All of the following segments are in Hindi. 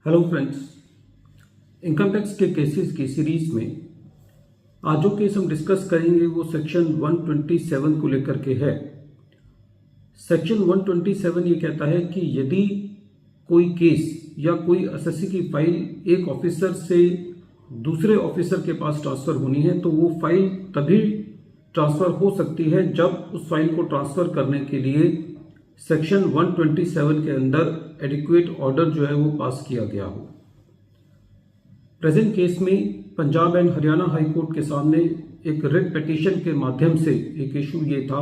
हेलो फ्रेंड्स, इनकम टैक्स के केसेस की सीरीज में आज जो केस हम डिस्कस करेंगे वो सेक्शन 127 को लेकर के है। सेक्शन 127 ये कहता है कि यदि कोई केस या कोई एसएससी की फाइल एक ऑफिसर से दूसरे ऑफिसर के पास ट्रांसफर होनी है तो वो फाइल तभी ट्रांसफर हो सकती है जब उस फाइल को ट्रांसफर करने के लिए सेक्शन 127 के अंदर एडिक्वेट ऑर्डर जो है वो पास किया गया हो। प्रेजेंट केस में Punjab and Haryana High Court के सामने एक रिट पिटीशन के माध्यम से एक इशू ये था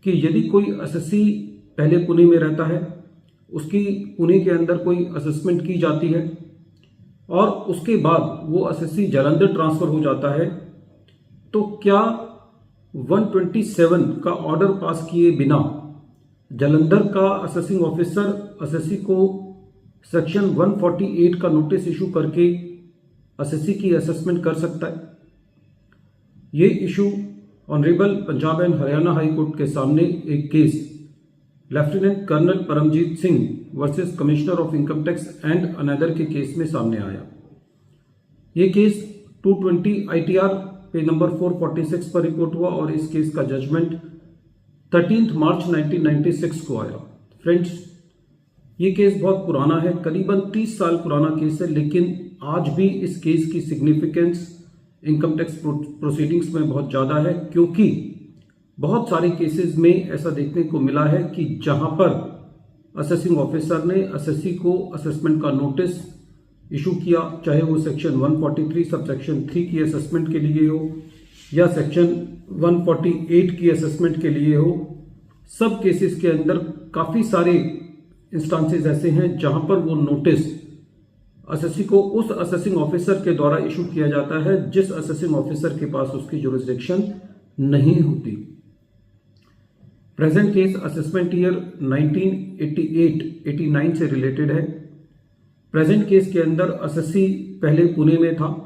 कि यदि कोई एसएससी पहले पुणे में रहता है, उसकी पुणे के अंदर कोई असेसमेंट की जाती है और उसके बाद वो एसएससी जालंधर ट्रांसफर हो जाता है, तो क्या 127 का ऑर्डर पास किए बिना जालंधर का असेसिंग ऑफिसर एसएससी को सेक्शन 148 का नोटिस इशू करके एसएससी की असेसमेंट कर सकता है? ये issue honourable Punjab and Haryana High Court के सामने एक case lieutenant colonel Paramjit Singh versus commissioner of income tax and another के केस में सामने आया। ये केस 220 ITR पे नंबर 446 पर रिपोर्ट हुआ और इस केस का जजमेंट 13 मार्च 1996 को आया। फ्रेंड्स, ये केस बहुत पुराना है, करीबन 30 साल पुराना केस है, लेकिन आज भी इस केस की सिग्निफिकेंस इनकम टैक्स प्रोसीडिंग्स में बहुत ज़्यादा है, क्योंकि बहुत सारे केसेस में ऐसा देखने को मिला है कि जहां पर असेसिंग ऑफिसर ने एसएससी को असेसमेंट का नोटिस इशू किया, चाहे वो सेक्शन 143 सब सेक्शन 3 की असेसमेंट के लिए हो या सेक्शन 148 की असेसमेंट के लिए हो, सब केसेस के अंदर काफी सारे इंस्टांसेस ऐसे हैं जहां पर वो नोटिस एसएससी को उस असेसिंग ऑफिसर के द्वारा इशू किया जाता है जिस असेसिंग ऑफिसर के पास उसकी जुरिसडिक्शन नहीं होती। प्रेजेंट केस असेसमेंट ईयर 1988-89 से रिलेटेड है। प्रेजेंट केस के अंदर एसएससी पहले पुणे में था।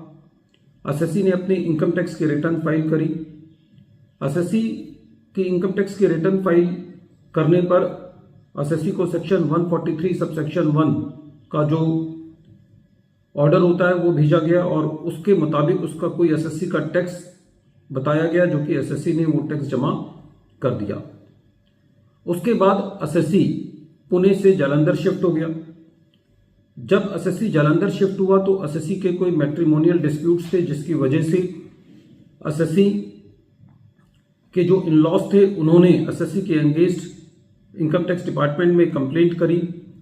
एसएससी ने अपने इनकम टैक्स की रिटर्न फाइल करी। एसएससी की इनकम टैक्स की रिटर्न फाइल करने पर एसएससी को सेक्शन 143 सब सेक्शन 1 का जो ऑर्डर होता है वो भेजा गया और उसके मुताबिक उसका कोई एसएससी का टैक्स बताया गया, जो कि एसएससी ने वो टैक्स जमा कर दिया। उसके बाद एसएससी पुणे से जालंधर शिफ्ट हो गया। जब एसएससी जालंधर शिफ्ट हुआ तो एसएससी के कोई मैट्रिमोनियल डिस्प्यूट्स थे, जिसकी वजह से एसएससी के जो इन-लॉज थे उन्होंने एसएससी के अगेंस्ट इनकम टैक्स डिपार्टमेंट में कंप्लेंट करी,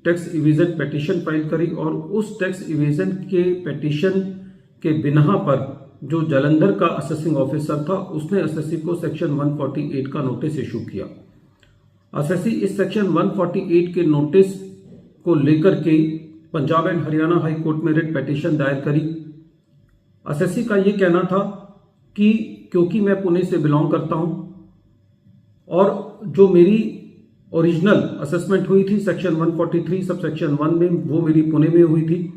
टैक्स इवेजन पिटीशन फाइल करी और उस टैक्स इवेजन के पिटीशन के बिना पर जो जालंधर का असेसिंग ऑफिसर था उसने एसएससी को सेक्शन 148 का नोटिस इशू किया। एसएससी इस सेक्शन 148 के नोटिस को लेकर के Punjab and Haryana High court में रिट पिटीशन दायर करी। एसएससी का यह कहना था कि क्योंकि मैं पुणे से बिलोंग करता हूं और जो मेरी ओरिजिनल असेसमेंट हुई थी सेक्शन 143 सब सेक्शन 1 में, वो मेरी पुणे में हुई थी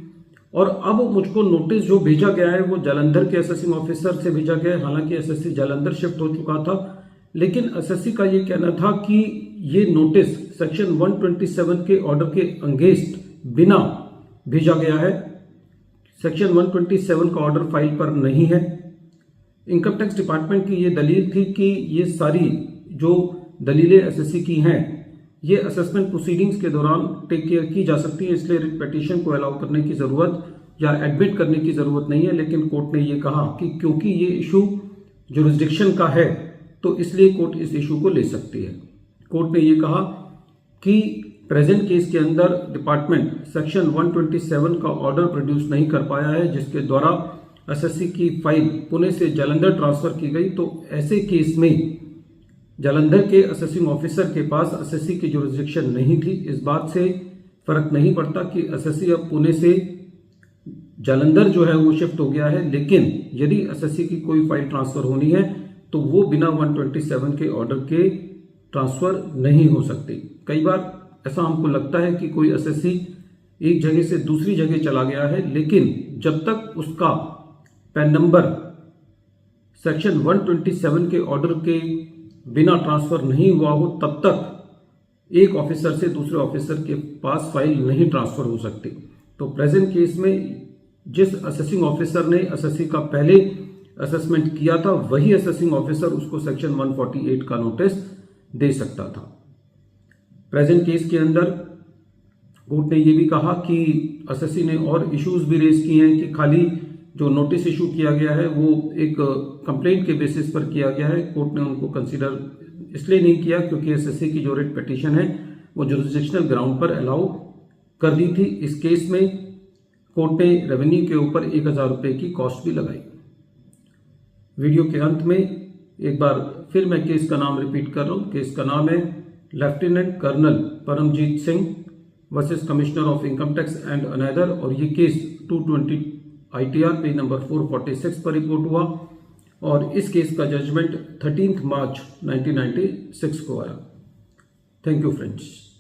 और अब मुझको नोटिस जो भेजा गया है वो जालंधर के असेसिंग ऑफिसर से भेजा गया है। हालांकि एसएससी जालंधर शिफ्ट हो चुका था, लेकिन एसएससी का ये कहना था कि ये नोटिस सेक्शन 127 के ऑर्डर के अगेंस्ट बिना भेजा गया है। सेक्शन 127 का ऑर्डर फाइल पर नहीं है। इनकम टैक्स डिपार्टमेंट की ये दलील थी कि ये सारी जो दलीलें एसएससी की हैं ये असेसमेंट प्रोसीडिंग्स के दौरान टेक केयर की जा सकती है, इसलिए रिट पिटीशन को अलाउ करने की जरूरत या एडमिट करने की जरूरत नहीं है। लेकिन कोर्ट ने ये कहा कि क्योंकि ये इशू जुरिसडिक्शन का है तो इसलिए कोर्ट इस इशू को ले सकती है। कोर्ट ने ये कहा कि प्रेजेंट केस के अंदर डिपार्टमेंट सेक्शन 127 का ऑर्डर प्रोड्यूस नहीं कर पाया है जिसके द्वारा एसएससी की फाइल पुणे से जालंधर ट्रांसफर की गई, तो ऐसे केस में जालंधर के असेसिंग ऑफिसर के पास एसएससी की जुरिसडिक्शन नहीं थी। इस बात से फर्क नहीं पड़ता कि एसएससी अब पुणे से जालंधर जो है वो शिफ्ट हो गया है, लेकिन यदि एसएससी की कोई फाइल ट्रांसफर होनी है तो वो बिना 127 के ऑर्डर के ट्रांसफर नहीं हो सकती। कई बार ऐसा हमको लगता है कि कोई एसएससी एक जगह से दूसरी जगह चला गया है, लेकिन जब तक उसका पैन नंबर सेक्शन 127 के ऑर्डर के बिना ट्रांसफर नहीं हुआ हो तब तक एक ऑफिसर से दूसरे ऑफिसर के पास फाइल नहीं ट्रांसफर हो सकती। तो प्रेजेंट केस में जिस असेसिंग ऑफिसर ने एसएससी का पहले असेसमेंट किया था वही असेसिंग ऑफिसर उसको सेक्शन 148 का नोटिस दे सकता था। प्रेजेंट केस के अंदर कोर्ट ने यह भी कहा कि एसएससी ने और इश्यूज भी रेज किए हैं कि खाली जो नोटिस इशू किया गया है वो एक कंप्लेंट के बेसिस पर किया गया है। कोर्ट ने उनको कंसीडर इसलिए नहीं किया क्योंकि एसएससी की जो रिट पिटीशन है वो जुरिसडिक्शनल ग्राउंड पर अलाउ कर दी थी। इस केस में कोर्ट ने रेवेन्यू के ऊपर 1000 रुपए की कॉस्ट भी लगाई। वीडियो के अंत में एक बार फिर मैं केस का नाम रिपीट कर रहा हूं। केस का नाम है lieutenant colonel Paramjit Singh versus commissioner of income tax and another, और ये केस 220 ITR पेज नंबर 446 पर रिपोर्ट हुआ और इस केस का जजमेंट 13 मार्च 1996 को आया। Thank you friends.